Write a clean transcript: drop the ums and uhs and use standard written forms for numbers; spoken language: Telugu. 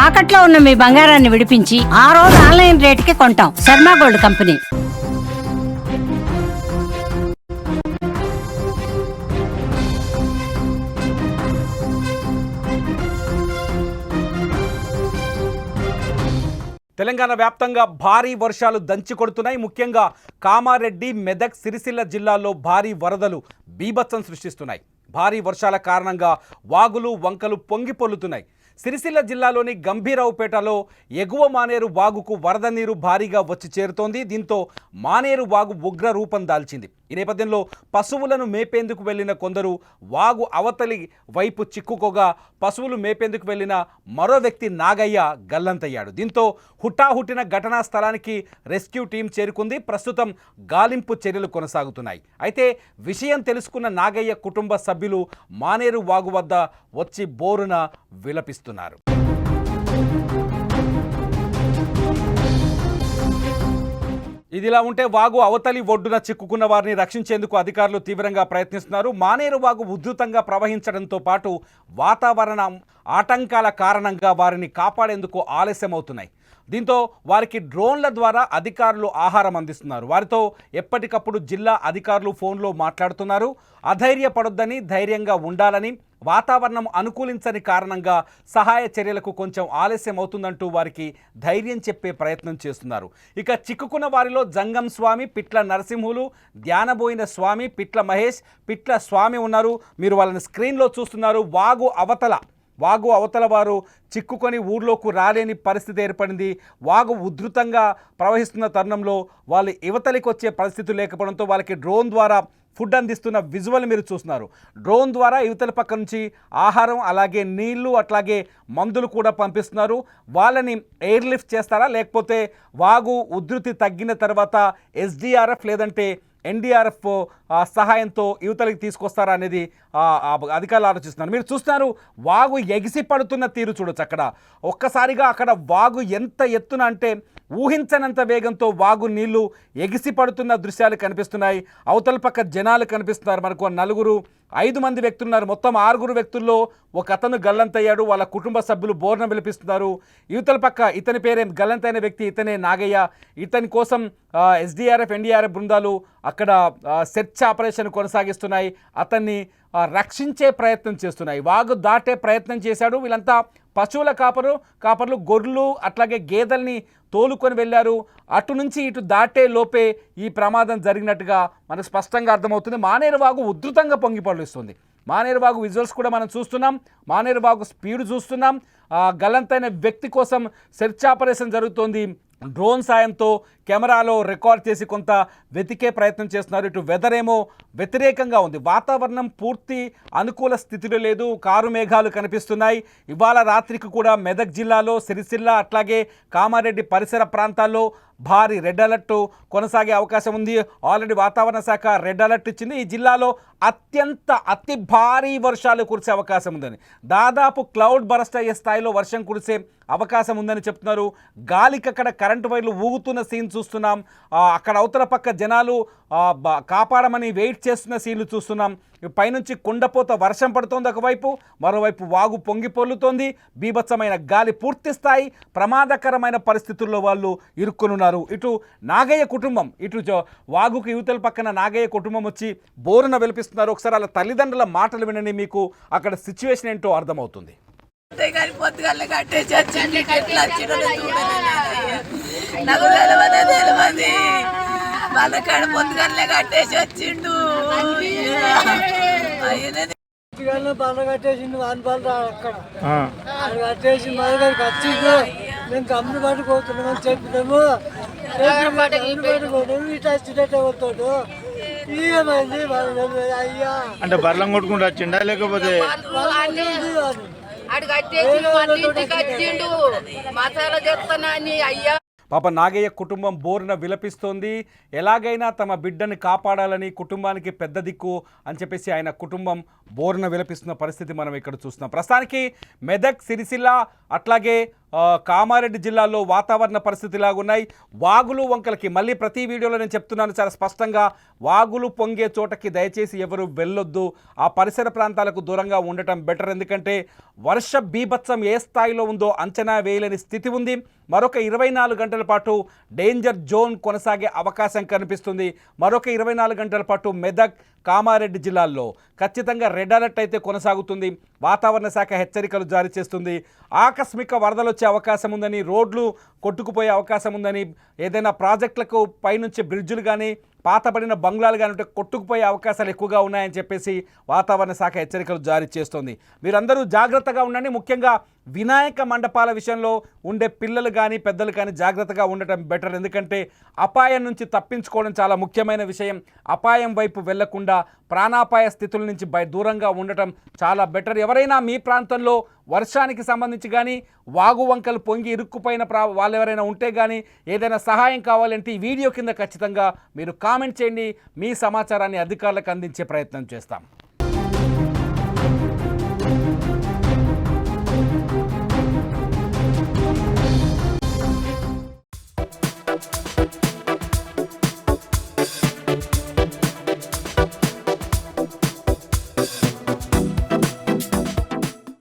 తాకట్లో ఉన్న మీ బంగారాన్ని విడిపించి ఆ రోజు ఆన్లైన్ రేటుకి కొంటాం. Sharma gold company. తెలంగాణ వ్యాప్తంగా భారీ వర్షాలు దంచి కొడుతున్నాయి. ముఖ్యంగా కామారెడ్డి, మెదక్, సిరిసిల్ల జిల్లాల్లో భారీ వరదలు బీభత్సం సృష్టిస్తున్నాయి. భారీ వర్షాల కారణంగా వాగులు, వంకలు పొంగి పొర్లుతున్నాయి. సిరిసిల్ల జిల్లాలోని గంభీరావుపేటలో ఎగువ మానేరు వాగుకు వరద నీరు భారీగా వచ్చి చేరుతోంది. దీంతో మానేరు వాగు ఉగ్ర రూపం దాల్చింది. ఈ నేపథ్యంలో పశువులను మేపేందుకు వెళ్లిన కొందరు వాగు అవతలి వైపు చిక్కుకోగా పశువులు మేపేందుకు వెళ్లిన మరో వ్యక్తి నాగయ్య గల్లంతయ్యాడు. దీంతో హుటాహుటిన ఘటనా స్థలానికి రెస్క్యూ టీం చేరుకుంది. ప్రస్తుతం గాలింపు చర్యలు కొనసాగుతున్నాయి. అయితే విషయం తెలుసుకున్న నాగయ్య కుటుంబ సభ్యులు మానేరు వాగు వద్ద వచ్చి బోరున విలపిస్తున్నారు. ఇదిలా ఉంటే వాగు అవతలి ఒడ్డున చిక్కుకున్న వారిని రక్షించేందుకు అధికారులు తీవ్రంగా ప్రయత్నిస్తున్నారు. మానేరు వాగు ఉధృతంగా ప్రవహించడంతో పాటు వాతావరణ ఆటంకాల కారణంగా వారిని కాపాడేందుకు ఆలస్యమవుతున్నాయి. దీంతో వారికి డ్రోన్ల ద్వారా అధికారులు ఆహారం అందిస్తున్నారు. వారితో ఎప్పటికప్పుడు జిల్లా అధికారులు ఫోన్లో మాట్లాడుతున్నారు. అధైర్యపడొద్దని, ధైర్యంగా ఉండాలని, వాతావరణం అనుకూలించని కారణంగా సహాయ చర్యలకు కొంచెం ఆలస్యం అవుతుందంటూ వారికి ధైర్యం చెప్పే ప్రయత్నం చేస్తున్నారు. ఇక చిక్కుకున్న వారిలో జంగం స్వామి, పిట్ల నరసింహులు, ధ్యానబోయిన స్వామి, పిట్ల మహేష్, పిట్ల స్వామి ఉన్నారు. మీరు వాళ్ళని స్క్రీన్లో చూస్తున్నారు. వాగు అవతల వారు చిక్కుకొని ఊర్లోకి రాలేని పరిస్థితి ఏర్పడింది. వాగు ఉధృతంగా ప్రవహిస్తున్న తరుణంలో వాళ్ళు యువతలికి వచ్చే పరిస్థితి లేకపోవడంతో వాళ్ళకి డ్రోన్ ద్వారా ఫుడ్ అందిస్తున్న విజువల్ మీరు చూస్తున్నారు. డ్రోన్ ద్వారా యువతల పక్క నుంచి ఆహారం, అలాగే నీళ్లు, అట్లాగే మందులు కూడా పంపిస్తున్నారు. వాళ్ళని ఎయిర్ లిఫ్ట్ చేస్తారా, లేకపోతే వాగు ఉధృతి తగ్గిన తర్వాత ఎస్డీఆర్ఎఫ్ లేదంటే ఎన్డీఆర్ఎఫ్ సహాయంతో యువతలకి తీసుకొస్తారా అనేది అధికారులు ఆలోచిస్తున్నారు. మీరు చూస్తున్నారు వాగు ఎగిసి పడుతున్న తీరు చూడొచ్చు. అక్కడ ఒక్కసారిగా అక్కడ వాగు ఎంత ఎత్తున అంటే ఊహించనంత వేగంతో వాగు నీళ్లు ఎగిసి పడుతున్న దృశ్యాలు కనిపిస్తున్నాయి. అవతల పక్క జనాలు కనిపిస్తున్నారు. మనకు 5 మంది వ్యక్తులు ఉన్నారు. మొత్తం 6 వ్యక్తుల్లో ఒక అతను గల్లంతయ్యాడు. వాళ్ళ కుటుంబ సభ్యులు బోర్న విలిపిస్తున్నారు. యువతల పక్క ఇతని పేరే గల్లంతైన వ్యక్తి, ఇతనే నాగయ్య. ఇతని కోసం ఎస్డీఆర్ఎఫ్, ఎన్డీఆర్ఎఫ్ బృందాలు అక్కడ సెర్చ్ ఆపరేషన్ కొనసాగిస్తున్నాయి. అతన్ని రక్షించే ప్రయత్నం చేస్తున్నాయి. వాగు దాటే ప్రయత్నం చేశాడు. వీళ్ళంతా పశువుల కాపర్లు గొర్రెలు అట్లాగే గేదెల్ని తోలుకొని వెళ్ళారు. అటు నుంచి ఇటు దాటే లోపే ఈ ప్రమాదం జరిగినట్టుగా మనకు స్పష్టంగా అర్థమవుతుంది. మానేరు వాగు ఉధృతంగా పొంగి పొర్లుస్తుంది. మానేరు వాగు విజువల్స్ కూడా మనం చూస్తున్నాం. మానేరు వాగు స్పీడ్ చూస్తున్నాం. గల్లంతైన వ్యక్తి కోసం సెర్చ్ ఆపరేషన్ జరుగుతోంది. డ్రోన్ సాయంతో కెమెరాలో రికార్డ్ చేసి కొంత వెతికే ప్రయత్నం చేస్తున్నారు. ఇటు వెదర్ ఏమో వ్యతిరేకంగా ఉంది. వాతావరణం పూర్తి అనుకూల స్థితిలో లేదు. కారు మేఘాలు కనిపిస్తున్నాయి. ఇవాళ రాత్రికి కూడా మెదక్ జిల్లాలో, సిరిసిల్ల అట్లాగే కామారెడ్డి పరిసర ప్రాంతాల్లో భారీ రెడ్ అలర్ట్ కొనసాగే అవకాశం ఉంది. ఆల్రెడీ వాతావరణ శాఖ రెడ్ అలర్ట్ ఇచ్చింది. ఈ జిల్లాలో అతి భారీ వర్షాలు కురిసే అవకాశం ఉందని, దాదాపు క్లౌడ్ బరస్ట్ అయ్యే స్థాయిలో వర్షం కురిసే అవకాశం ఉందని చెప్తున్నారు. గాలికి అక్కడ కరెంటు వైర్లు ఊగుతున్న సీన్ చూస్తున్నాం. అక్కడ అవతల పక్క జనాలు కాపాడమని వెయిట్ చేస్తున్న సీన్లు చూస్తున్నాం. పైనుంచి కుండపోత వర్షం పడుతోంది ఒకవైపు, మరోవైపు వాగు పొంగి పొర్లుతోంది. బీభత్సమైన గాలి, పూర్తి స్థాయి ప్రమాదకరమైన పరిస్థితుల్లో వాళ్ళు ఇరుక్కునున్నారు. ఇటు నాగయ్య కుటుంబం, ఇటు వాగుకు యువతల పక్కన నాగయ్య కుటుంబం వచ్చి బోరున విలిపిస్తున్నారు. ఒకసారి వాళ్ళ తల్లిదండ్రుల మాటలు వినండి, మీకు అక్కడ సిచ్యువేషన్ ఏంటో అర్థమవుతుంది. వాళ్ళకాడ పొద్దుగల్లే కట్టేసి వచ్చిండు. బండ కట్టేసిండు. వానపాలు అక్కడ కట్టేసి మా దగ్గరికి వచ్చిండు. మేము గమ్ములు పట్టుకోతున్నామని చెప్పినాము. ఇటు వచ్చినట్టే పోతాడు. ఏమైంది అయ్యా అంటే బర్లం కొట్టుకుంటూ వచ్చిండా లేకపోతే మసాలా చెప్తానా అయ్యా. పాప నాగయ్య కుటుంబం బోరున విలపిస్తోంది. ఎలాగైనా తమ బిడ్డని కాపాడాలని, కుటుంబానికి పెద్ద దిక్కు అని చెప్పేసి ఆయన కుటుంబం బోరున విలపిస్తున్న పరిస్థితి మనం ఇక్కడ చూస్తున్నాం. ప్రస్తుతానికి మెదక్, సిరిసిల్ల అట్లాగే కామారెడ్డి జిల్లాలో వాతావరణ పరిస్థితి ఇలాగున్నాయి. వాగులు వంకలకి మళ్ళీ ప్రతి వీడియోలో నేను చెప్తున్నాను చాలా స్పష్టంగా, వాగులు పొంగే చోటకి దయచేసి ఎవరు వెళ్ళొద్దు. ఆ పరిసర ప్రాంతాలకు దూరంగా ఉండటం బెటర్. ఎందుకంటే వర్ష బీభత్సం ఏ స్థాయిలో ఉందో అంచనా వేయలేని స్థితి ఉంది. మరొక 24 గంటల పాటు డేంజర్ జోన్ కొనసాగే అవకాశం కనిపిస్తుంది. మరొక 24 గంటల పాటు మెదక్, కామారెడ్డి జిల్లాల్లో ఖచ్చితంగా రెడ్ అలర్ట్ అయితే కొనసాగుతుంది. వాతావరణ శాఖ హెచ్చరికలు జారీ చేస్తుంది. ఆకస్మిక వరదలు వచ్చే అవకాశం ఉందని, రోడ్లు కొట్టుకుపోయే అవకాశం ఉందని, ఏదైనా ప్రాజెక్టులకు పైనుంచి బ్రిడ్జులు కానీ పాతబడిన బంగ్లాలు కానీ ఉంటే కొట్టుకుపోయే అవకాశాలు ఎక్కువగా ఉన్నాయని చెప్పేసి వాతావరణ శాఖ హెచ్చరికలు జారీ చేస్తోంది. మీరందరూ జాగ్రత్తగా ఉండండి. ముఖ్యంగా వినాయక మండపాల విషయంలో ఉండే పిల్లలు కానీ పెద్దలు కానీ జాగ్రత్తగా ఉండటం బెటర్. ఎందుకంటే అపాయం నుంచి తప్పించుకోవడం చాలా ముఖ్యమైన విషయం. అపాయం వైపు వెళ్లకుండా ప్రాణాపాయ స్థితుల నుంచి దూరంగా ఉండటం చాలా బెటర్. ఎవరైనా మీ ప్రాంతంలో వర్షానికి సంబంధించి కానీ వాగు వంకలు పొంగి ఇరుక్కుపోయిన వాళ్ళు ఎవరైనా ఉంటే కానీ ఏదైనా సహాయం కావాలంటే ఈ వీడియో కింద ఖచ్చితంగా మీరు కామెంట్ చేయండి. మీ సమాచారాన్ని అధికారులకు అందించే ప్రయత్నం చేస్తాం.